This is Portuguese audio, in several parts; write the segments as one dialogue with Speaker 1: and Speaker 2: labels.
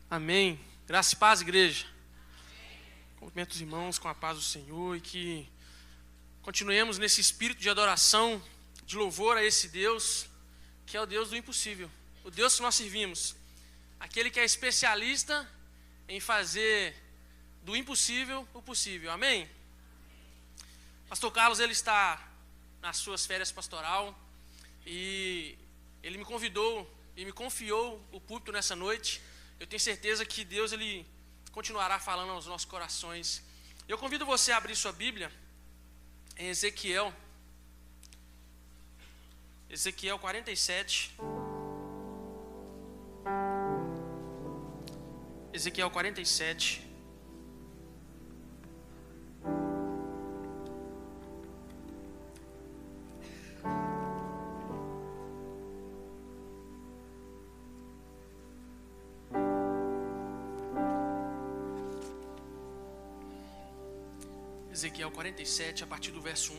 Speaker 1: Amém. Graça e paz, igreja. Cumprimento os irmãos com a paz do Senhor e que continuemos nesse espírito de adoração, de louvor a esse Deus, que é o Deus do impossível. O Deus que nós servimos. Aquele que é especialista em fazer do impossível o possível. Amém? Pastor Carlos, ele está nas suas férias pastoral e ele me convidou e me confiou o púlpito nessa noite. Eu tenho certeza que Deus ele continuará falando aos nossos corações. Eu convido você a abrir sua Bíblia em Ezequiel 47. Ezequiel 47. Ezequiel 47, a partir do verso 1.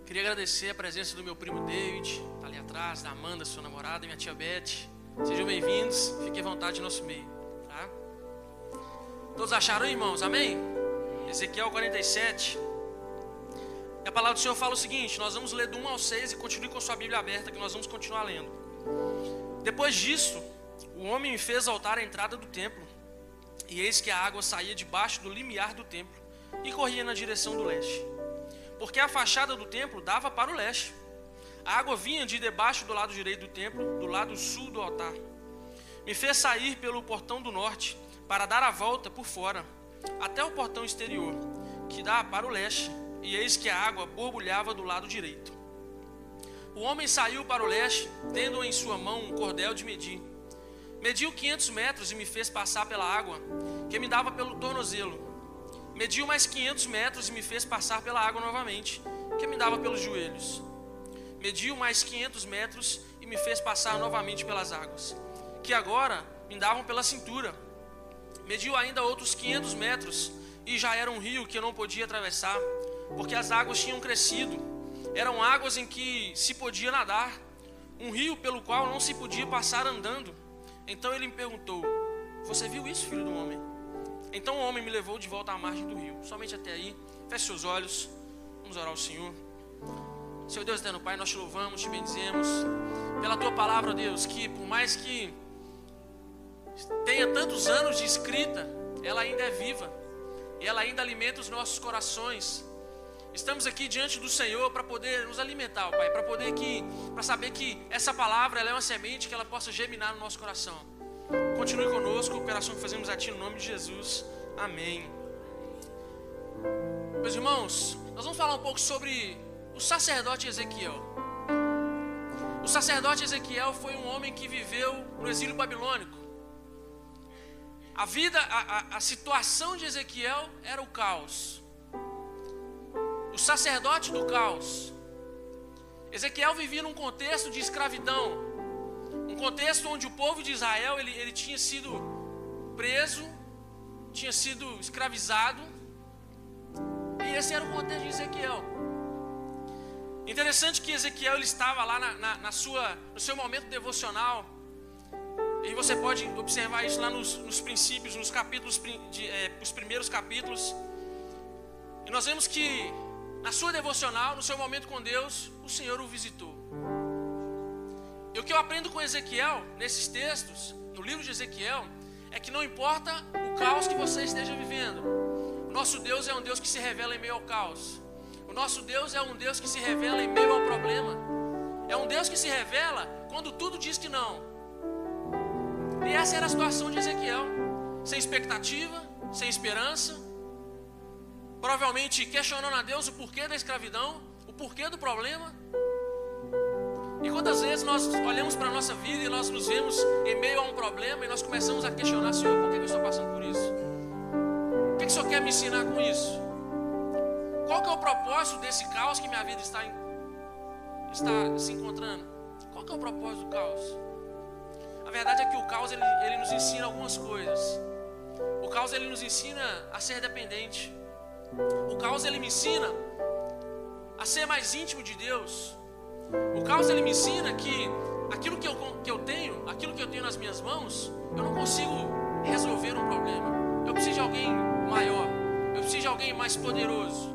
Speaker 1: Queria agradecer a presença do meu primo David, está ali atrás, da Amanda, sua namorada, e minha tia Beth. Sejam bem-vindos, fiquem à vontade no nosso meio. Tá? Todos acharam, irmãos? Amém? Ezequiel 47. E a palavra do Senhor fala o seguinte, nós vamos ler do 1 ao 6 e continue com sua Bíblia aberta que nós vamos continuar lendo. Depois disso, o homem me fez voltar à entrada do templo, e eis que a água saía debaixo do limiar do templo e corria na direção do leste, porque a fachada do templo dava para o leste. A água vinha de debaixo do lado direito do templo, do lado sul do altar. Me fez sair pelo portão do norte, para dar a volta por fora, até o portão exterior, que dá para o leste, e eis que a água borbulhava do lado direito. O homem saiu para o leste, tendo em sua mão um cordel de medir. Mediu 500 metros e me fez passar pela água, que me dava pelo tornozelo. Mediu mais 500 metros e me fez passar pela água novamente, que me dava pelos joelhos. Mediu mais 500 metros e me fez passar novamente pelas águas, que agora me davam pela cintura. Mediu ainda outros 500 metros e já era um rio que eu não podia atravessar, porque as águas tinham crescido. Eram águas em que se podia nadar, um rio pelo qual não se podia passar andando. Então ele me perguntou: você viu isso, filho do homem? Então o homem me levou de volta à margem do rio. Somente até aí. Feche seus olhos. Vamos orar ao Senhor. Senhor Deus eterno Pai, nós te louvamos, te bendizemos pela tua palavra, Deus, que por mais que tenha tantos anos de escrita, ela ainda é viva e ela ainda alimenta os nossos corações. Estamos aqui diante do Senhor para poder nos alimentar, Pai, para saber que essa palavra ela é uma semente que ela possa germinar no nosso coração. Continue conosco, a operação que fazemos a Ti no nome de Jesus. Amém. Meus irmãos, nós vamos falar um pouco sobre o sacerdote Ezequiel. O sacerdote Ezequiel foi um homem que viveu no exílio babilônico. A situação de Ezequiel era o caos. O sacerdote do caos. Ezequiel vivia num contexto de escravidão, um contexto onde o povo de Israel ele tinha sido preso, tinha sido escravizado, e esse era o contexto de Ezequiel. Interessante que Ezequiel ele estava lá no seu momento devocional, e você pode observar isso lá nos princípios, nos capítulos, os primeiros capítulos, e nós vemos que na sua devocional, no seu momento com Deus, o Senhor o visitou. E o que eu aprendo com Ezequiel, nesses textos, no livro de Ezequiel, é que não importa o caos que você esteja vivendo, o nosso Deus é um Deus que se revela em meio ao caos. O nosso Deus é um Deus que se revela em meio ao problema. É um Deus que se revela quando tudo diz que não. E essa era a situação de Ezequiel. Sem expectativa, sem esperança, provavelmente questionando a Deus o porquê da escravidão, o porquê do problema. E quantas vezes nós olhamos para a nossa vida e nós nos vemos em meio a um problema e nós começamos a questionar: Senhor, por que eu estou passando por isso? O que o Senhor quer me ensinar com isso? Qual que é o propósito desse caos que minha vida está se encontrando? Qual que é o propósito do caos? A verdade é que o caos ele nos ensina algumas coisas. caos ele nos ensina a ser dependente. O caos ele me ensina a ser mais íntimo de Deus. O caos ele me ensina que aquilo que eu tenho nas minhas mãos, eu não consigo resolver um problema. Eu preciso de alguém maior. Eu preciso de alguém mais poderoso.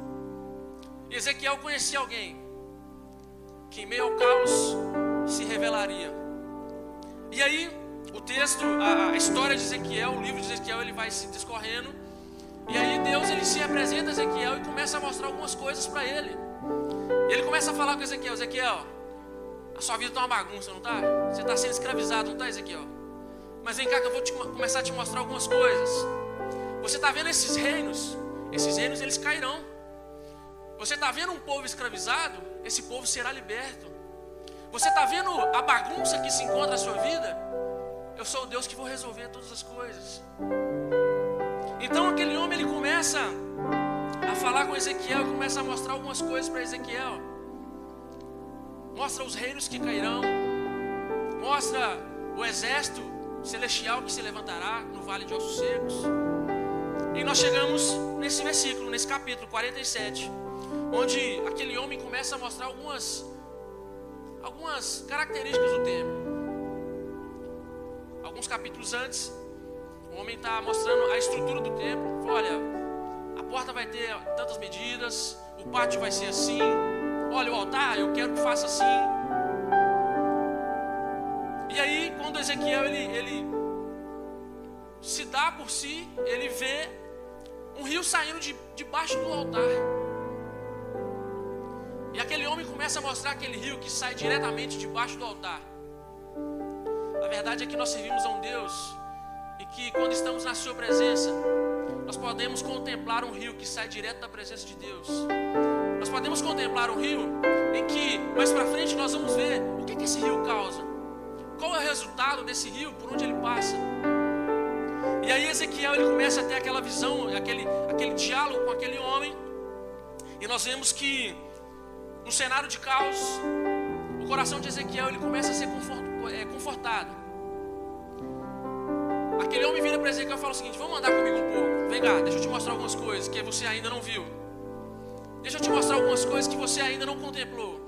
Speaker 1: E Ezequiel conhecia alguém que em meio ao caos se revelaria. E aí o texto, a história de Ezequiel, o livro de Ezequiel, ele vai se discorrendo. E aí Deus ele se apresenta a Ezequiel e começa a mostrar algumas coisas para ele. E ele começa a falar com Ezequiel: Ezequiel, a sua vida está uma bagunça, não está? Você está sendo escravizado, não está, Ezequiel? Mas vem cá que eu vou começar a te mostrar algumas coisas. Você está vendo esses reinos eles cairão. Você está vendo um povo escravizado, esse povo será liberto. Você está vendo a bagunça que se encontra na sua vida? Eu sou o Deus que vou resolver todas as coisas. Então aquele homem ele começa a falar com Ezequiel, começa a mostrar algumas coisas para Ezequiel. Mostra os reinos que cairão, mostra o exército celestial que se levantará no vale de ossos secos. E nós chegamos nesse versículo, nesse capítulo 47, onde aquele homem começa a mostrar algumas características do templo. Alguns capítulos antes, o homem está mostrando a estrutura do templo. Olha, a porta vai ter tantas medidas, o pátio vai ser assim. Olha, o altar, eu quero que faça assim. E aí, quando Ezequiel ele se dá por si, ele vê um rio saindo debaixo do altar. E aquele homem começa a mostrar aquele rio que sai diretamente debaixo do altar. A verdade é que nós servimos a um Deus e que quando estamos na sua presença, nós podemos contemplar um rio que sai direto da presença de Deus. Nós podemos contemplar um rio em que mais para frente nós vamos ver o que esse rio causa. Qual é o resultado desse rio, por onde ele passa. E aí Ezequiel ele começa a ter aquela visão, aquele diálogo com aquele homem. E nós vemos que no cenário de caos, o coração de Ezequiel ele começa a ser confortado. Aquele homem vira para Ezequiel e fala o seguinte: vamos andar comigo um pouco. Vem cá, deixa eu te mostrar algumas coisas que você ainda não viu. Deixa eu te mostrar algumas coisas que você ainda não contemplou.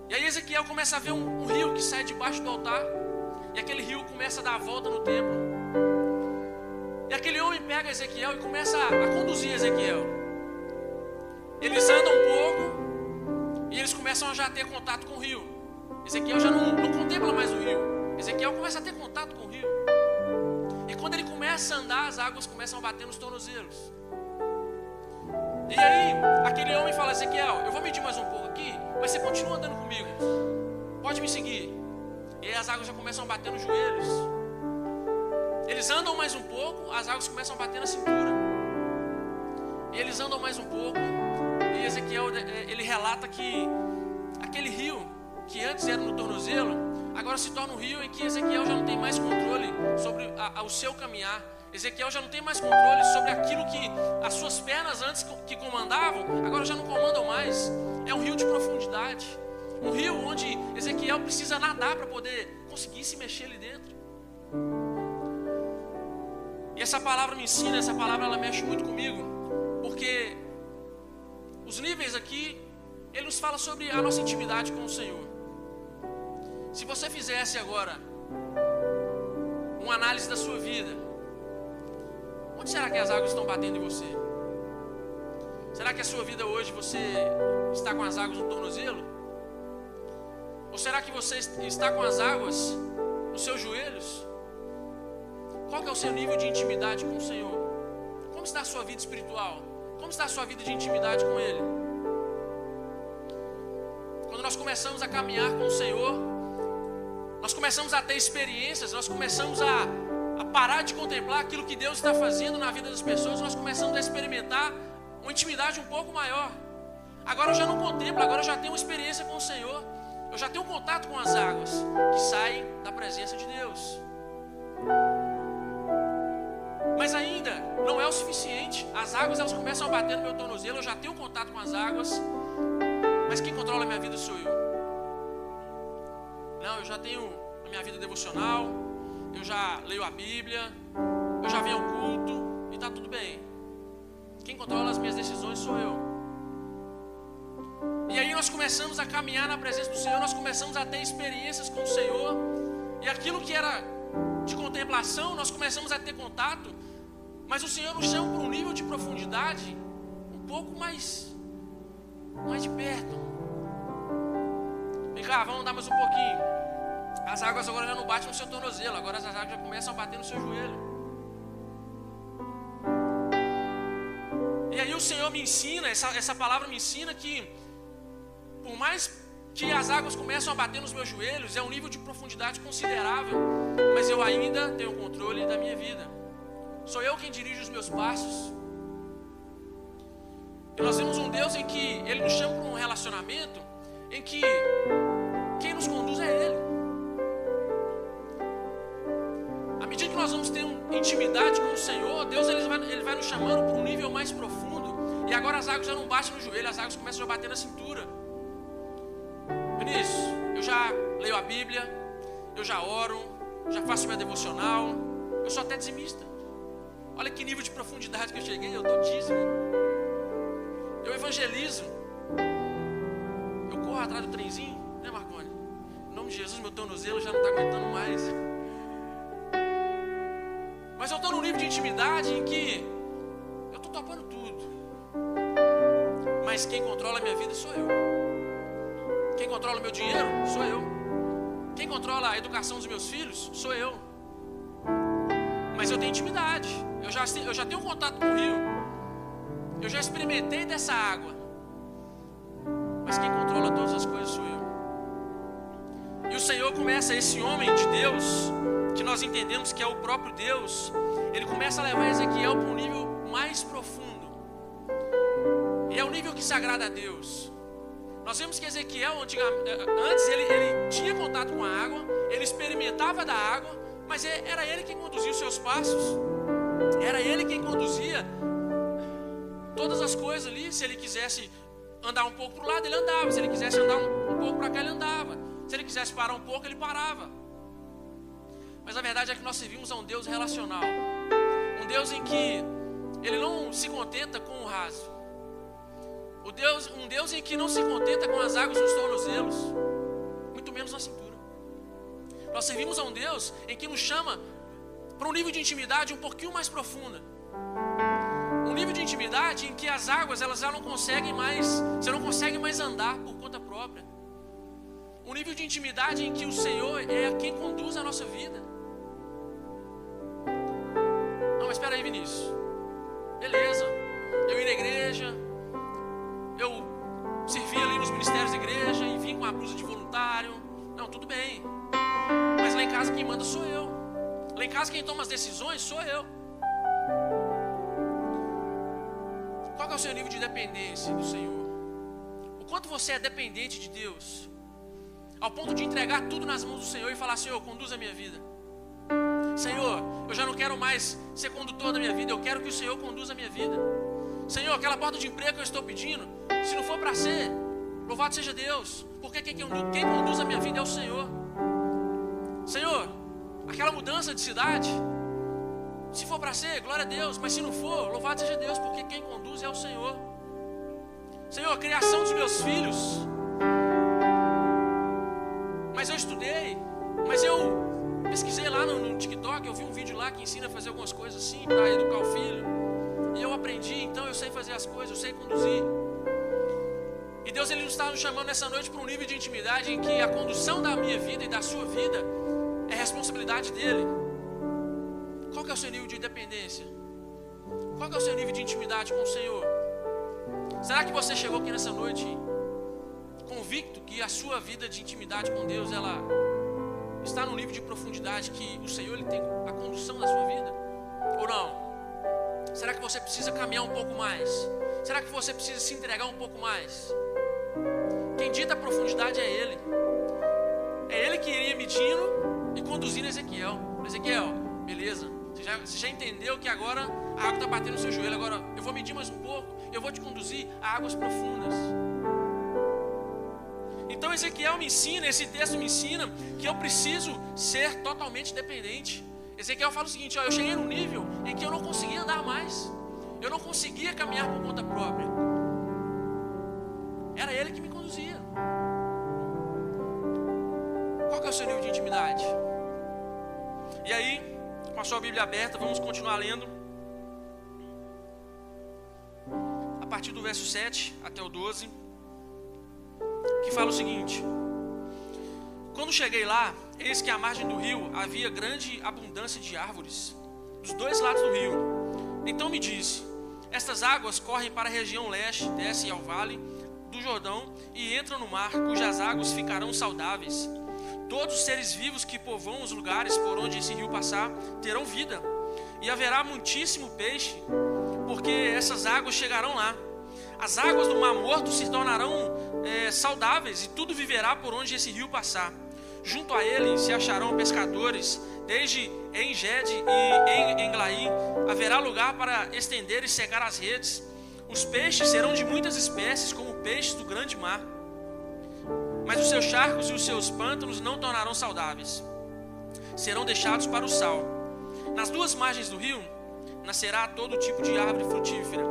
Speaker 1: E aí Ezequiel começa a ver um rio que sai debaixo do altar. E aquele rio começa a dar a volta no templo. E aquele homem pega Ezequiel e começa a conduzir Ezequiel. Eles andam um pouco e eles começam a já ter contato com o rio. Ezequiel já não contempla mais o rio. Ezequiel começa a ter contato com o rio. E quando ele começa a andar, as águas começam a bater nos tornozelos. E aí, aquele homem fala: Ezequiel, eu vou medir mais um pouco aqui, mas você continua andando comigo. Pode me seguir. E aí as águas já começam a bater nos joelhos. Eles andam mais um pouco, as águas começam a bater na cintura. E eles andam mais um pouco. E Ezequiel, ele relata que aquele rio, que antes era no tornozelo, agora se torna um rio em que Ezequiel já não tem mais controle sobre o seu caminhar. Ezequiel já não tem mais controle sobre aquilo que as suas pernas antes que comandavam, agora já não comandam mais. É um rio de profundidade. Um rio onde Ezequiel precisa nadar para poder conseguir se mexer ali dentro. E essa palavra me ensina, essa palavra ela mexe muito comigo, porque os níveis aqui, ele nos fala sobre a nossa intimidade com o Senhor. Se você fizesse agora uma análise da sua vida, onde será que as águas estão batendo em você? Será que a sua vida hoje você está com as águas no tornozelo? Ou será que você está com as águas nos seus joelhos? Qual que é o seu nível de intimidade com o Senhor? Como está a sua vida espiritual? Como está a sua vida de intimidade com Ele? Quando nós começamos a caminhar com o Senhor, nós começamos a ter experiências, nós começamos a parar de contemplar aquilo que Deus está fazendo na vida das pessoas, nós começamos a experimentar uma intimidade um pouco maior. Agora eu já não contemplo, agora eu já tenho uma experiência com o Senhor. Eu já tenho um contato com as águas que saem da presença de Deus. Mas ainda não é o suficiente. As águas elas começam a bater no meu tornozelo, eu já tenho contato com as águas. Mas quem controla a minha vida sou eu. Não, eu já tenho a minha vida devocional, eu já leio a Bíblia, eu já venho ao culto, tudo bem. Quem controla as minhas decisões sou eu. E aí nós começamos a caminhar na presença do Senhor, nós começamos a ter experiências com o Senhor. E aquilo que era de contemplação, nós começamos a ter contato. Mas o Senhor nos chama para um nível de profundidade um pouco mais de perto. Vem cá, vamos andar mais um pouquinho. As águas agora já não batem no seu tornozelo, agora as águas já começam a bater no seu joelho. E aí o Senhor me ensina, essa palavra me ensina que por mais que as águas começam a bater nos meus joelhos, é um nível de profundidade considerável, mas eu ainda tenho o controle da minha vida. Sou eu quem dirige os meus passos. E nós temos um Deus em que Ele nos chama para um relacionamento em que quem nos conduz é Ele. À medida que nós vamos ter intimidade com o Senhor, Deus ele vai nos chamando para um nível mais profundo. E agora as águas já não batem no joelho, as águas começam a bater na cintura. Vinícius, eu já leio a Bíblia, eu já oro, já faço minha devocional, eu sou até dizimista. Olha que nível de profundidade que eu cheguei, eu dou dízimo, eu evangelizo, eu corro atrás do trenzinho, né, Marconi? Em nome de Jesus, meu tornozelo já não está aguentando mais. Mas eu estou num nível de intimidade em que eu estou topando tudo. Mas quem controla a minha vida sou eu. Quem controla o meu dinheiro sou eu. Quem controla a educação dos meus filhos sou eu. Mas eu tenho intimidade. Eu já tenho contato com o rio. Eu já experimentei dessa água. Mas quem controla todas as coisas sou eu. E o Senhor começa, esse homem de Deus, que nós entendemos que é o próprio Deus, ele começa a levar Ezequiel para um nível mais profundo. E é um nível que se agrada a Deus. Nós vemos que Ezequiel, antes ele tinha contato com a água, ele experimentava da água, mas era ele quem conduzia os seus passos. Era ele quem conduzia todas as coisas ali. Se ele quisesse andar um pouco para o lado, ele andava. Se ele quisesse andar um pouco para cá, ele andava. Se ele quisesse parar um pouco, ele parava. Mas a verdade é que nós servimos a um Deus relacional. Um Deus em que Ele não se contenta com o raso. Um Deus em que não se contenta com as águas nos tornozelos, muito menos na cintura. Nós servimos a um Deus em que nos chama para um nível de intimidade um pouquinho mais profunda. Um nível de intimidade em que as águas elas já não conseguem mais, você não consegue mais andar por conta própria. Um nível de intimidade em que o Senhor é quem conduz a nossa vida. Não, mas espera aí, Vinícius. Beleza, eu ia na igreja, eu servia ali nos ministérios da igreja e vim com a blusa de voluntário. Não, tudo bem. Mas lá em casa quem manda sou eu. Lá em casa quem toma as decisões sou eu. Qual que é o seu nível de dependência do Senhor? O quanto você é dependente de Deus, ao ponto de entregar tudo nas mãos do Senhor e falar: Senhor, conduz a minha vida. Senhor, eu já não quero mais ser condutor da minha vida, eu quero que o Senhor conduza a minha vida. Senhor, aquela porta de emprego que eu estou pedindo, se não for para ser, louvado seja Deus, porque quem conduz a minha vida é o Senhor. Senhor, aquela mudança de cidade, se for para ser, glória a Deus, mas se não for, louvado seja Deus, porque quem conduz é o Senhor. Senhor, a criação dos meus filhos, mas eu estudei, mas eu pesquisei lá no TikTok, eu vi um vídeo lá que ensina a fazer algumas coisas assim para educar o filho. E eu aprendi, então eu sei fazer as coisas, eu sei conduzir. E Deus ele nos está nos chamando nessa noite para um nível de intimidade em que a condução da minha vida e da sua vida é responsabilidade dele. Qual que é o seu nível de dependência? Qual que é o seu nível de intimidade com o Senhor? Será que você chegou aqui nessa noite convicto que a sua vida de intimidade com Deus ela está no nível de profundidade que o Senhor ele tem a condução da sua vida? Ou não? Será que você precisa caminhar um pouco mais? Será que você precisa se entregar um pouco mais? Quem dita a profundidade é Ele. É Ele que iria medindo e conduzindo Ezequiel. Ezequiel, beleza, você já entendeu que agora a água está batendo no seu joelho. Agora eu vou medir mais um pouco, eu vou te conduzir a águas profundas. Então Ezequiel me ensina, esse texto me ensina que eu preciso ser totalmente dependente. Ezequiel fala o seguinte: eu cheguei num nível em que eu não conseguia andar mais. Eu não conseguia caminhar por conta própria. Era Ele que me conduzia. Qual que é o seu nível de intimidade? E aí, com a sua Bíblia aberta, vamos continuar lendo. A partir do verso 7 até o 12. Que fala o seguinte: quando cheguei lá, eis que à margem do rio havia grande abundância de árvores, dos dois lados do rio. Então me disse: estas águas correm para a região leste, descem ao vale do Jordão e entram no mar, cujas águas ficarão saudáveis. Todos os seres vivos que povoam os lugares por onde esse rio passar terão vida, e haverá muitíssimo peixe, porque essas águas chegarão lá. As águas do Mar Morto se tornarão saudáveis, e tudo viverá por onde esse rio passar. Junto a ele se acharão pescadores, desde En-Gede e Englaí haverá lugar para estender e secar as redes. Os peixes serão de muitas espécies, como peixes do grande mar. Mas os seus charcos e os seus pântanos não tornarão saudáveis, serão deixados para o sal. Nas duas margens do rio nascerá todo tipo de árvore frutífera.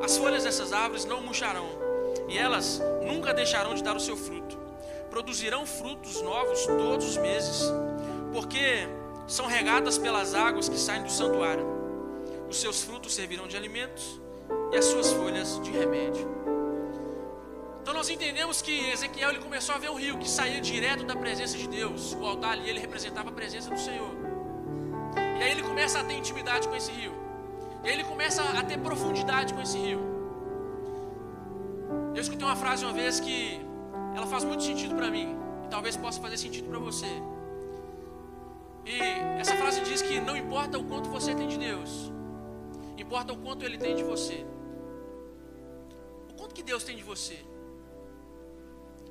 Speaker 1: As folhas dessas árvores não murcharão, e elas nunca deixarão de dar o seu fruto. Produzirão frutos novos todos os meses, porque são regadas pelas águas que saem do santuário. Os seus frutos servirão de alimentos, e as suas folhas de remédio. Então nós entendemos que Ezequiel ele começou a ver um rio que saía direto da presença de Deus. O altar ali ele representava a presença do Senhor. E aí ele começa a ter intimidade com esse rio. E aí ele começa a ter profundidade com esse rio. Eu escutei uma frase uma vez que ela faz muito sentido para mim, e talvez possa fazer sentido para você. E essa frase diz que não importa o quanto você tem de Deus, importa o quanto Ele tem de você. O quanto que Deus tem de você?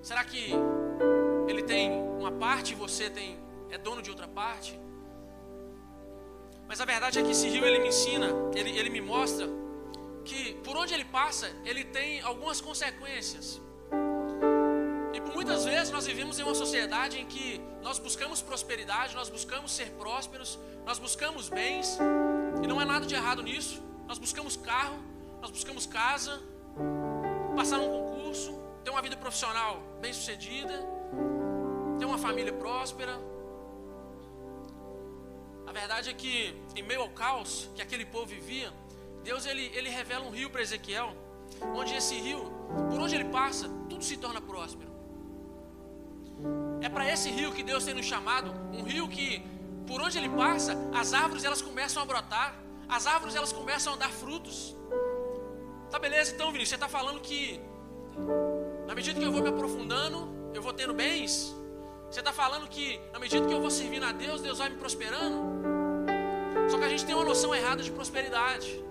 Speaker 1: Será que Ele tem uma parte e você é dono de outra parte? Mas a verdade é que esse rio ele me ensina, ele me mostra que por onde ele passa, ele tem algumas consequências. E por muitas vezes nós vivemos em uma sociedade em que nós buscamos prosperidade, nós buscamos ser prósperos, nós buscamos bens, e não há nada de errado nisso. Nós buscamos carro, nós buscamos casa, passar um concurso, ter uma vida profissional bem sucedida, ter uma família próspera. A verdade é que em meio ao caos que aquele povo vivia, Deus ele revela um rio para Ezequiel, onde esse rio, por onde ele passa, tudo se torna próspero. É para esse rio que Deus tem nos chamado, um rio que, por onde ele passa, as árvores elas começam a brotar, as árvores elas começam a dar frutos. Tá beleza, então Vinícius, você está falando que na medida que eu vou me aprofundando, eu vou tendo bens? Você está falando que na medida que eu vou servindo a Deus, Deus vai me prosperando? Só que a gente tem uma noção errada de prosperidade.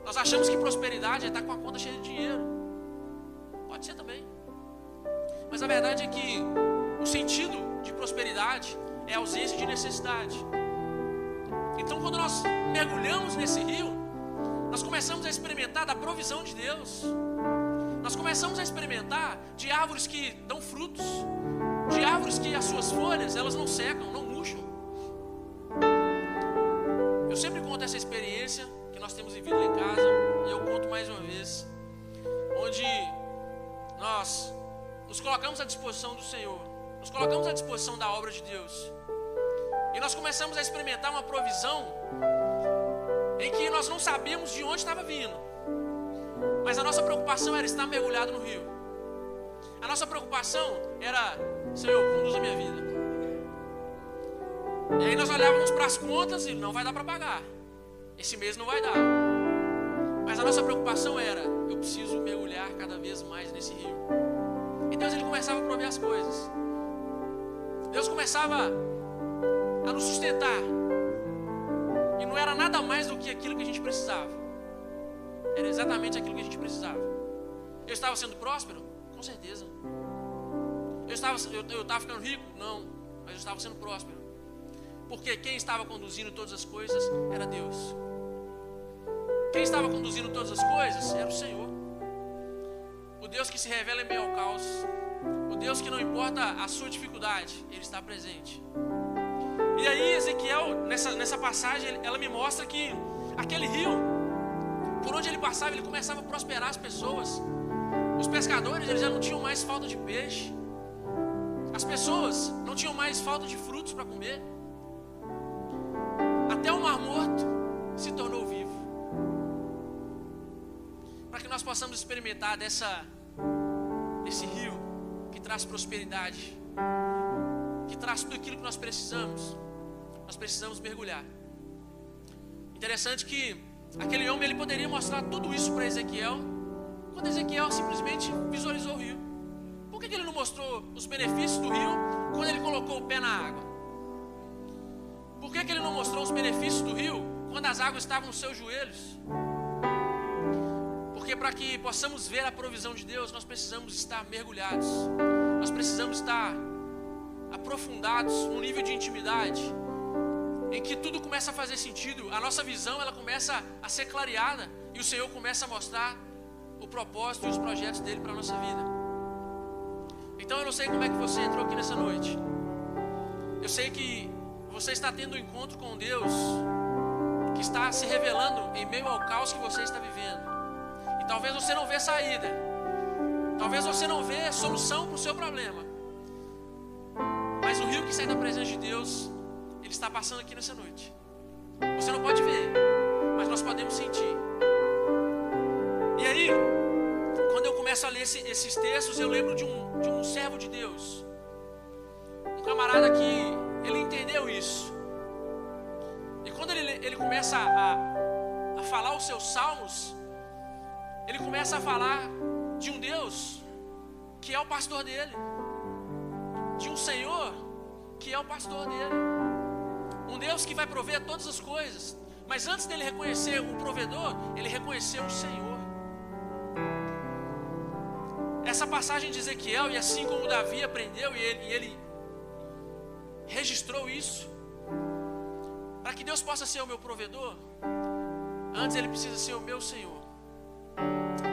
Speaker 1: Nós achamos que prosperidade é estar com a conta cheia de dinheiro. Pode ser também. Mas a verdade é que o sentido de prosperidade é a ausência de necessidade. Então quando nós mergulhamos nesse rio, nós começamos a experimentar da provisão de Deus. Nós começamos a experimentar de árvores que dão frutos, de árvores que as suas folhas elas não secam, não murcham. Eu sempre conto essa experiência que nós temos vivido lá em casa, e eu conto mais uma vez, onde nós nos colocamos à disposição do Senhor, nos colocamos à disposição da obra de Deus, e nós começamos a experimentar uma provisão em que nós não sabíamos de onde estava vindo, mas a nossa preocupação era estar mergulhado no rio. A nossa preocupação era: Senhor, conduz a minha vida. E aí nós olhávamos para as contas e não vai dar para pagar, esse mês não vai dar. Mas a nossa preocupação era: eu preciso mergulhar cada vez mais nesse rio. E Deus ele começava a prover as coisas. Deus começava a nos sustentar. E não era nada mais do que aquilo que a gente precisava. Era exatamente aquilo que a gente precisava. Eu estava sendo próspero? Com certeza. Eu estava ficando rico? Não. Mas eu estava sendo próspero. Porque quem estava conduzindo todas as coisas era Deus. Quem estava conduzindo todas as coisas era o Senhor. O Deus que se revela em meio ao caos. O Deus que não importa a sua dificuldade, Ele está presente. E aí Ezequiel, nessa passagem, ela me mostra que aquele rio, Por onde ele passava, ele começava a prosperar as pessoas. Os pescadores, eles já não tinham mais falta de peixe. As pessoas não tinham mais falta de frutos para comer. Até o mar morto se tornou vivo. Para que nós possamos experimentar desse rio que traz prosperidade, que traz tudo aquilo que nós precisamos mergulhar. Interessante que aquele homem, ele poderia mostrar tudo isso para Ezequiel, quando Ezequiel simplesmente visualizou o rio. Por que ele não mostrou os benefícios do rio quando ele colocou o pé na água? Por que ele não mostrou os benefícios do rio quando as águas estavam nos seus joelhos? Porque para que possamos ver a provisão de Deus, nós precisamos estar mergulhados. Nós precisamos estar aprofundados num nível de intimidade em que tudo começa a fazer sentido. A nossa visão, ela começa a ser clareada e o Senhor começa a mostrar o propósito e os projetos dele para a nossa vida. Então eu não sei como é que você entrou aqui nessa noite. Eu sei que você está tendo um encontro com Deus que está se revelando em meio ao caos que você está vivendo. E talvez você não vê saída. Talvez você não vê solução para o seu problema. Mas o rio que sai da presença de Deus, ele está passando aqui nessa noite. Você não pode ver, mas nós podemos sentir. E aí, quando eu começo a ler esses textos, eu lembro de um servo de Deus. Um camarada que ele entendeu isso. E quando ele começa a falar os seus salmos, ele começa a falar de um Deus que é o pastor dele. De um Senhor que é o pastor dele. Um Deus que vai prover todas as coisas. Mas antes dele reconhecer o provedor, ele reconheceu o Senhor. Essa passagem de Ezequiel, e assim como Davi aprendeu, e ele registrou isso, para que Deus possa ser o meu provedor, antes ele precisa ser o meu Senhor.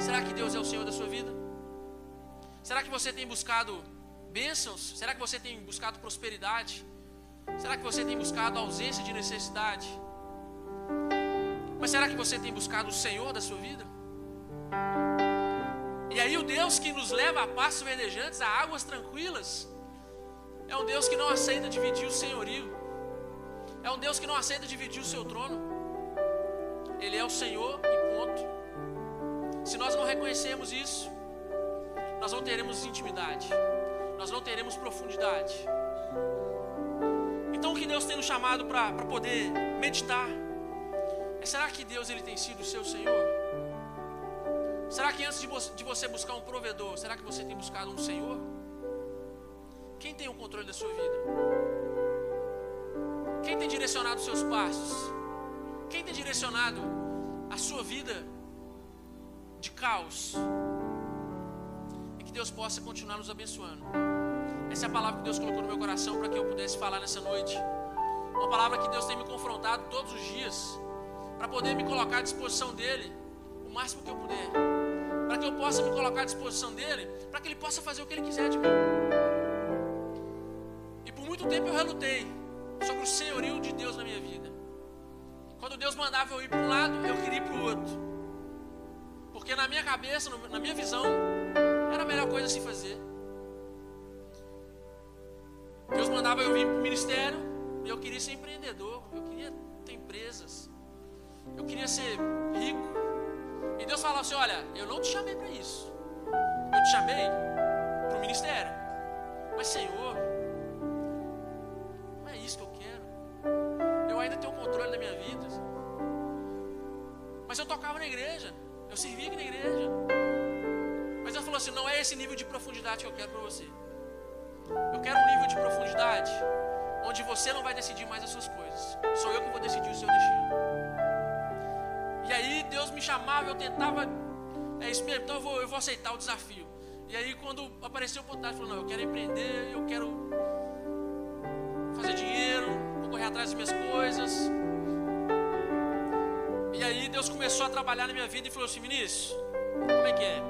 Speaker 1: Será que Deus é o Senhor da sua vida? Será que você tem buscado bênçãos? Será que você tem buscado prosperidade? Será que você tem buscado ausência de necessidade? Mas será que você tem buscado o Senhor da sua vida? E aí o Deus que nos leva a pastos verdejantes, a águas tranquilas, é um Deus que não aceita dividir o senhorio. É um Deus que não aceita dividir o seu trono. Ele é o Senhor e ponto. Se nós não reconhecermos isso, nós não teremos intimidade. Nós não teremos profundidade. Então o que Deus tem nos chamado para poder meditar é: será que Deus ele tem sido o seu Senhor? Será que antes de você buscar um provedor, será que você tem buscado um Senhor? Quem tem o controle da sua vida? Quem tem direcionado os seus passos? Quem tem direcionado a sua vida de caos? E que Deus possa continuar nos abençoando. Essa é a palavra que Deus colocou no meu coração para que eu pudesse falar nessa noite. Uma palavra que Deus tem me confrontado todos os dias, para poder me colocar à disposição dEle o máximo que eu puder. Para que eu possa me colocar à disposição dEle, para que Ele possa fazer o que Ele quiser de mim. E por muito tempo eu relutei sobre o senhorio de Deus na minha vida. Quando Deus mandava eu ir para um lado, eu queria ir para o outro. Porque na minha cabeça, na minha visão, era a melhor coisa a se fazer. Deus mandava eu vir para o ministério, e eu queria ser empreendedor, eu queria ter empresas, eu queria ser rico. E Deus falava assim: olha, eu não te chamei para isso. Eu te chamei para o ministério. Mas Senhor, não é isso que eu quero. Eu ainda tenho o controle da minha vida. Mas eu tocava na igreja, eu servia aqui na igreja. Mas Deus falou assim: não é esse nível de profundidade que eu quero para você. Eu quero um nível de profundidade onde você não vai decidir mais as suas coisas. Sou eu que vou decidir o seu destino. E aí Deus me chamava, eu tentava, é isso mesmo, então eu vou aceitar o desafio. E aí quando apareceu a oportunidade, eu falei: não, eu quero empreender, eu quero fazer dinheiro, vou correr atrás das minhas coisas. E aí Deus começou a trabalhar na minha vida e falou assim: Vinícius, como é que é?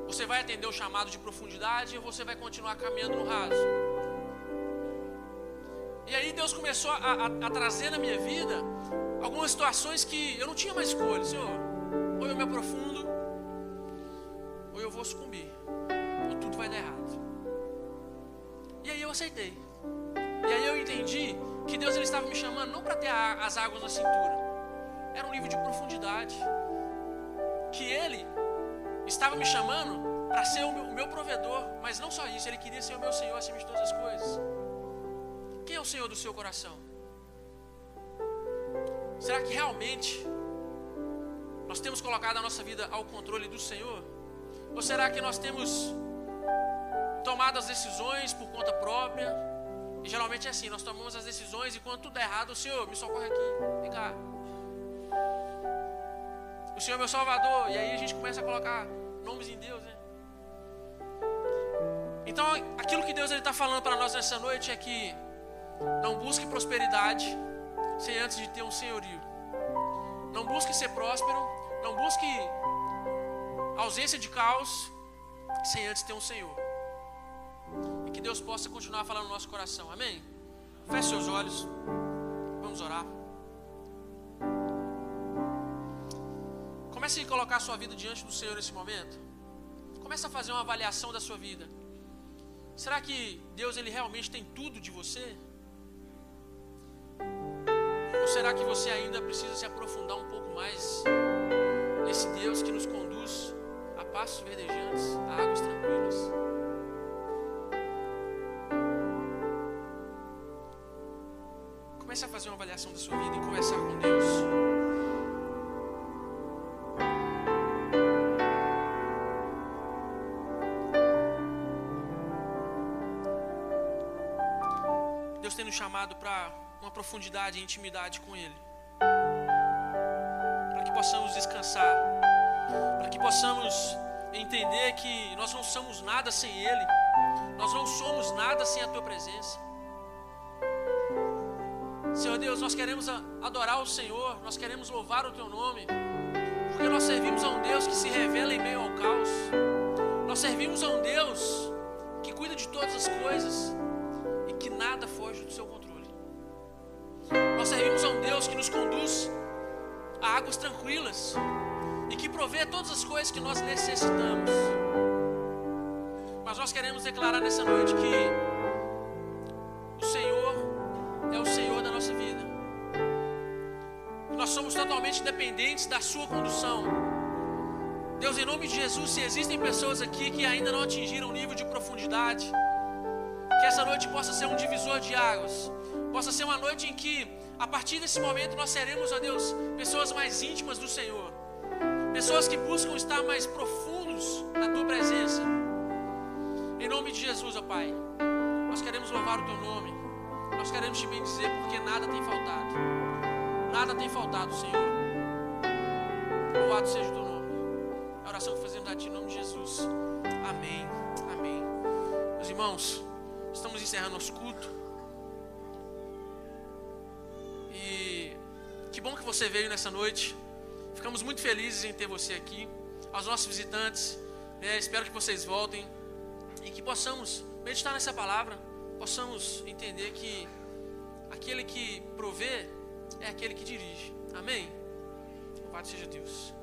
Speaker 1: Você vai atender o chamado de profundidade ou você vai continuar caminhando no raso? E aí Deus começou a trazer na minha vida algumas situações que eu não tinha mais escolha. Senhor, ou eu me aprofundo, ou eu vou sucumbir, ou tudo vai dar errado. E aí eu aceitei. E aí eu entendi que Deus ele estava me chamando não para ter as águas na cintura. Era um nível de profundidade. Que Ele estava me chamando para ser o meu provedor. Mas não só isso, Ele queria ser o meu Senhor acima de todas as coisas. Quem é o Senhor do seu coração? Será que realmente nós temos colocado a nossa vida ao controle do Senhor? Ou será que nós temos tomado as decisões por conta própria? E geralmente é assim, nós tomamos as decisões e quando tudo é errado, o Senhor, me socorre aqui, vem cá. O Senhor é meu Salvador. E aí a gente começa a colocar nomes em Deus, né? Então aquilo que Deus está falando para nós nessa noite é que não busque prosperidade sem antes de ter um senhorio. Não busque ser próspero. Não busque ausência de caos sem antes ter um Senhor. E que Deus possa continuar falando no nosso coração, amém? Feche seus olhos, vamos orar. Comece a colocar a sua vida diante do Senhor nesse momento. Comece a fazer uma avaliação da sua vida. Será que Deus ele realmente tem tudo de você? Ou será que você ainda precisa se aprofundar um pouco mais nesse Deus que nos conduz a passos verdejantes, a águas tranquilas? Comece a fazer uma avaliação da sua vida e conversar com Deus. Deus tem nos chamado para uma profundidade e intimidade com Ele. Para que possamos descansar. Para que possamos entender que nós não somos nada sem Ele. Nós não somos nada sem a Tua presença. Senhor Deus, nós queremos adorar o Senhor, nós queremos louvar o Teu nome, porque nós servimos a um Deus que se revela em meio ao caos. Nós servimos a um Deus que cuida de todas as coisas e que nada foge do Seu controle. Nós servimos a um Deus que nos conduz a águas tranquilas e que provê todas as coisas que nós necessitamos. Mas nós queremos declarar nessa noite que o Senhor é o Senhor da nossa vida. Nós somos totalmente dependentes da sua condução. Deus, em nome de Jesus, se existem pessoas aqui que ainda não atingiram um nível de profundidade, que essa noite possa ser um divisor de águas, possa ser uma noite em que, a partir desse momento, nós seremos, ó Deus, pessoas mais íntimas do Senhor, pessoas que buscam estar mais profundos na Tua presença. Em nome de Jesus, ó Pai, nós queremos louvar o Teu nome. Nós queremos te bendizer porque nada tem faltado. Nada tem faltado, Senhor. Louvado seja o Teu nome. A oração que fazemos a Ti em nome de Jesus. Amém. Amém. Meus irmãos, estamos encerrando nosso culto. E que bom que você veio nessa noite. Ficamos muito felizes em ter você aqui. Aos nossos visitantes, espero que vocês voltem e que possamos meditar nessa palavra. Possamos entender que aquele que provê é aquele que dirige. Amém? Louvado seja Deus.